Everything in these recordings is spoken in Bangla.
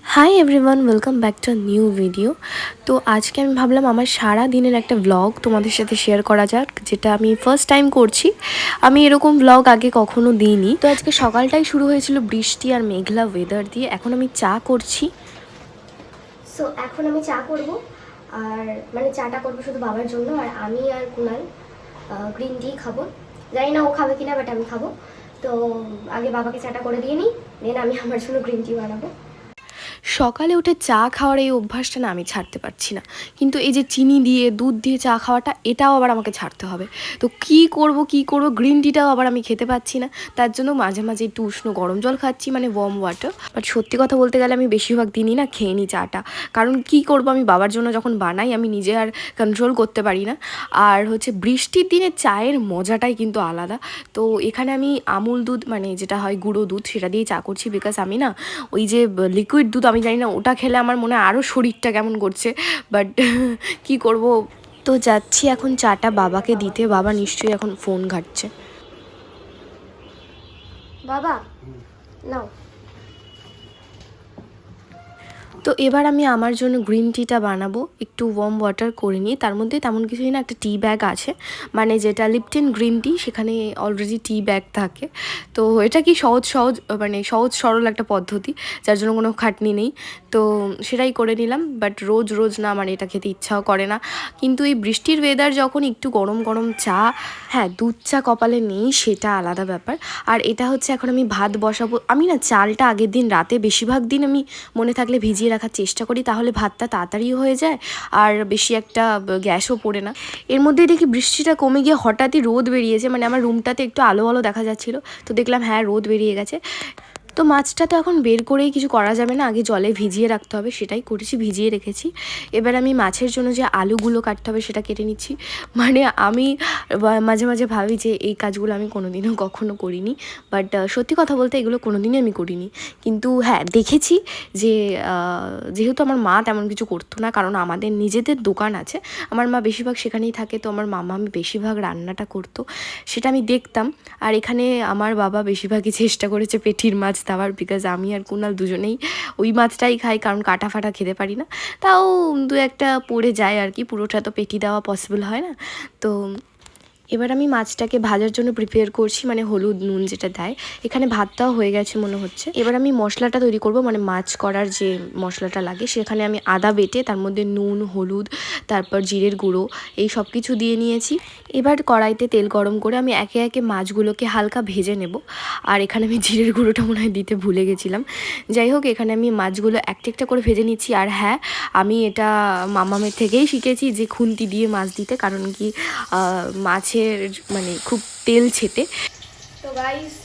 Hi everyone, welcome back to new video. তো আজকে আমি ভাবলাম আমার সারা দিনের একটা ব্লগ তোমাদের সাথে শেয়ার করা যাক, যেটা আমি ফার্স্ট টাইম করছি। আমি এরকম ব্লগ আগে কখনো দিইনি। তো আজকে সকালটাই শুরু হয়েছিল বৃষ্টি আর মেঘলা ওয়েদার দিয়ে। এখন আমি চা করছি। সো এখন আমি চা করব, আর মানে চাটা করবো শুধু বাবার জন্য, আর আমি আর কুনাল গ্রিন টি খাবো। জানি না ও খাবে কিনা, বাট আমি খাবো। তো আগে বাবাকে চাটা করে দিয়ে নিই, দেন আমি আমার জন্য গ্রিন টি বানাবো। সকালে উঠে চা খাওয়ার এই অভ্যাসটা না আমি ছাড়তে পারছি না, কিন্তু এই যে চিনি দিয়ে দুধ দিয়ে চা খাওয়াটা, এটাও আবার আমাকে ছাড়তে হবে। তো কি করব গ্রিন টিটাও আবার আমি খেতে পাচ্ছি না। তার জন্য মাঝে মাঝে একটু উষ্ণ গরম জল খাচ্ছি, মানে ওয়ার্ম ওয়াটার। বাট সত্যি কথা বলতে গেলে আমি বেশিরভাগ দিনই না খেয়ে নিই চাটা, কারণ কি করব, আমি বাবার জন্য যখন বানাই আমি নিজে আর কন্ট্রোল করতে পারি না। আর হচ্ছে বৃষ্টির দিনে চায়ের মজাটাই কিন্তু আলাদা। তো এখানে আমি আমুল দুধ, মানে যেটা হয় গুঁড়ো দুধ, সেটা দিয়ে চা করছি। বিকজ আমি না ওই যে লিকুইড দুধ, আমি জানি না ওটা খেলে আমার মনে হয় আরও শরীরটা কেমন করছে, বাট কি করব। তো যাচ্ছি এখন চাটা বাবাকে দিতে। বাবা নিশ্চয়ই এখন ফোন ঘাটছে। বাবা নাও। তো এবার আমি আমার জন্য গ্রিন টিটা বানাবো। একটু ওয়ার্ম ওয়াটার করে নিই, তার মধ্যে তেমন কিছুই না, একটা টি ব্যাগ আছে, মানে যেটা লিপটন গ্রিন টি, সেখানে অলরেডি টি ব্যাগ থাকে। তো এটা কি মানে সহজ সরল একটা পদ্ধতি, যার জন্য কোনো খাটনি নেই। তো সেটাই করে নিলাম। বাট রোজ রোজ না, মানে এটা খেতে ইচ্ছাও করে না। কিন্তু এই বৃষ্টির ওয়েদার যখন, একটু গরম গরম চা, হ্যাঁ দুধ চা কপালে নেই সেটা আলাদা ব্যাপার। আর এটা হচ্ছে এখন আমি ভাত বসাবো। আমি না চালটা আগের দিন রাতে, বেশিরভাগ দিন আমি মনে থাকলে ভিজিয়ে রাখার চেষ্টা করি, তাহলে ভাতটা তাড়াতাড়িও হয়ে যায় আর বেশি একটা গ্যাসও পড়ে না। এর মধ্যেই দেখি বৃষ্টিটা কমে গিয়ে হঠাৎই রোদ বেরিয়েছে, মানে আমার রুমটাতে একটু আলো আলো দেখা যাচ্ছিলো, তো দেখলাম হ্যাঁ রোদ বেরিয়ে গেছে। তো মাছটা তো এখন বের করেই কিছু করা যাবে না, আগে জলে ভিজিয়ে রাখতে হবে, সেটাই করেছি, ভিজিয়ে রেখেছি। এবার আমি মাছের জন্য যে আলুগুলো কাটতে হবে সেটা কেটে নিচ্ছি। মানে আমি মাঝে মাঝে ভাবি যে এই কাজগুলো আমি কোনোদিনও কখনো করিনি, বাট সত্যি কথা বলতে এগুলো কোনোদিনই আমি করিনি। কিন্তু হ্যাঁ দেখেছি যে যেহেতু আমার মা তেমন কিছু করতো না, কারণ আমাদের নিজেদের দোকান আছে, আমার মা বেশিরভাগ সেখানেই থাকে, তো আমার মামা আমি বেশিরভাগ রান্নাটা করতো, সেটা আমি দেখতাম। আর এখানে আমার বাবা বেশিরভাগই চেষ্টা করেছে পেটির মাছ দেওয়ার, বিকজ আমি আর কুনাল দুজনেই ওই মাছটাই খাই, কারণ কাটা ফাটা খেতে পারি না। তাও দু একটা পড়ে যায় আর কি, পুরোটা তো পেটি দেওয়া পসিবল হয় না। তো এবার আমি মাছটাকে ভাজার জন্য প্রিপেয়ার করছি, মানে হলুদ নুন যেটা দেয়। এখানে ভাতটাও হয়ে গেছে মনে হচ্ছে। এবার আমি মশলাটা তৈরি করব, মানে মাছ করার যে মশলাটা লাগে, সেখানে আমি আদা বেটে তার মধ্যে নুন, হলুদ, তারপর জিরের গুঁড়ো, এই সব কিছু দিয়ে নিয়েছি। এবার কড়াইতে তেল গরম করে আমি একে একে মাছগুলোকে হালকা ভেজে নেব। আর এখানে আমি জিরের গুঁড়োটা মনে হয় দিতে ভুলে গেছিলাম। যাই হোক, এখানে আমি মাছগুলো একটা একটা করে ভেজে নিচ্ছি। আর হ্যাঁ, আমি এটা মামামের থেকেই শিখেছি যে খুন্তি দিয়ে মাছ দিতে, কারণ কি মাছের মানে খুব তেল ছেটে। তো গাইস,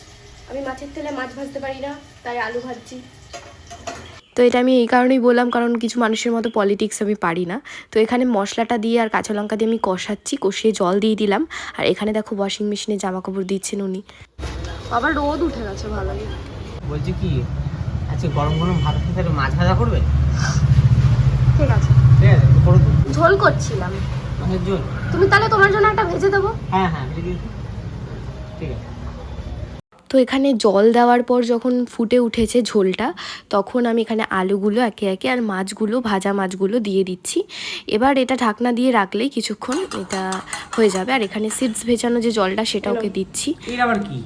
আমি মাছের তেলে মাছ ভাজতে পারি না, তাই আলু ভাজছি। তো এটা আমি এই কারণেই বললাম, কারণ কিছু মানুষের মতো পলিটিক্স আমি পারি না। তো এখানে মশলাটা দিয়ে আর কাঁচা লঙ্কা দিয়ে আমি কষাচ্ছি, কষিয়ে জল দিয়ে দিলাম। আর এখানে দেখো ওয়াশিং মেশিনে জামা কাপড় দিচ্ছেন উনি। আবার রোদ উঠে গেছে ভালোই। বলছি কি, আজকে গরম গরম ভাতের সাথে মাছ ভাজা করবে? ঠিক আছে, ঠিক আছে, করো তো। ঝোল করছিলাম। মাছের ঝোল? তুমি তাহলে তোমার জন্য একটা ভেজে দেবো। হ্যাঁ হ্যাঁ, ঠিক আছে। তো এখানে জল দেওয়ার পর যখন ফুটে উঠেছে ঝোলটা, তখন আমি এখানে আলুগুলো একে একে আর মাছগুলো, ভাজা মাছগুলো দিয়ে দিচ্ছি। এবার এটা ঢাকনা দিয়ে রাখলেই কিছুক্ষণ এটা হয়ে যাবে। আর এখানে সিডস ভেজানো যে জলটা, সেটা ওকে দিচ্ছি। এর আবার কি?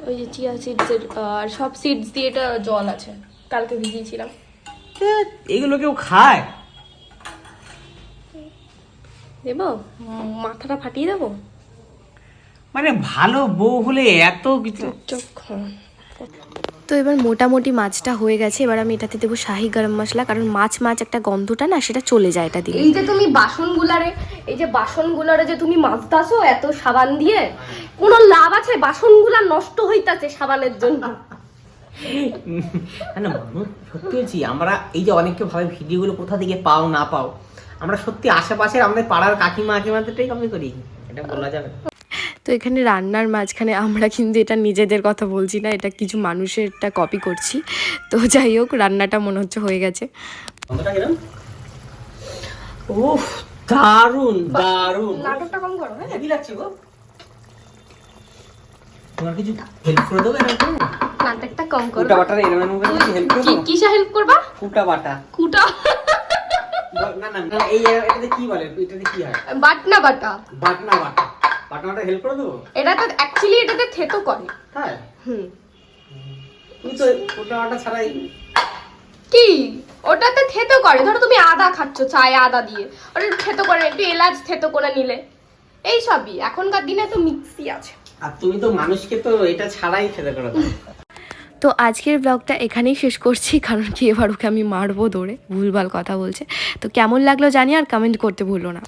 ওই যে চিয়া সিডসের আর সব সিডস দিয়ে এটা জল আছে, কালকে ভিজিয়েছিলাম। এগুলো কেউ খায়? দেবো, মাথাটা ফাটিয়ে দেবো। মানে ভালো বউ হলে এত কিছু? তো এবার মোটামুটি মাছটা হয়ে গেছে। এবার আমি এটাতে দেবো শাহি গরম মশলা, কারণ মাছ একটা গন্ধটা না, সেটা চলে যায় এটা দিয়ে। এই যে তুমি বাসনগুলারে যে তুমি মাজতাছো এত সাবান দিয়ে, কোনো লাভ আছে? বাসনগুলা নষ্ট হইতাছে সাবানের জন্য। না মানুষ, সত্যি বলছি, আমরা এই যে অনেকে ভাবে ভিডিওগুলো কোথা থেকে পাও না পাও, আমরা সত্যি আশেপাশের আমাদের পাড়ার কাকিমাদেরটাই কপি করি, এটা বলা যাবে। তো এখানে রান্নার মাঝখানে আমরা কিন্তু এটা নিজেদের কথা বলছি না, এটা কিছু মানুষেরটা কপি করছি। তো যাই হোক, রান্নাটা মনে হচ্ছে হয়ে গেছে। উফ, দারুন দারুন। নাটকটা কম করো, হ্যাঁ? হেভি লাগছে গো। তোমার কিছু হেল্প করে দেবে না? নাটকটা কম করো। কুটা বাটার এরকম করে হেল্প করে দেবো। কিসে হেল্প করবা? কুটা বাটা। কুটা না না না, এই এটাতে কি বলে? এটাতে কি হয়? বাটনা বাটা। বাটনা বাটা। বাটনাটা হেল্প করে দেবো? এটা তো অ্যাকচুয়ালি এটাতে থেতো করে। হ্যাঁ। হুম। তুমি তো কুটা বাটা ছাড়াই কি ওটাতে থেতো করে? ধরো তুমি আদা খাচ্ছ, চায়ে আদা দিয়ে, ওটা থেতো করে, একটু এলাচ থেতো করে নিলে, এই সবই। এখনকার দিনে তো মিক্সি আছে। আর তুমি তো মানুষকে তো এটা ছাড়াই খেতে করে দাও। তো আজকের ব্লগটা এখানেই শেষ করছি, কারণ কি এবার ওকে আমি মারবো ধরে ভুলভাল কথা বলছে। তো কেমন লাগলো জানি, আর কমেন্ট করতে ভুলো না।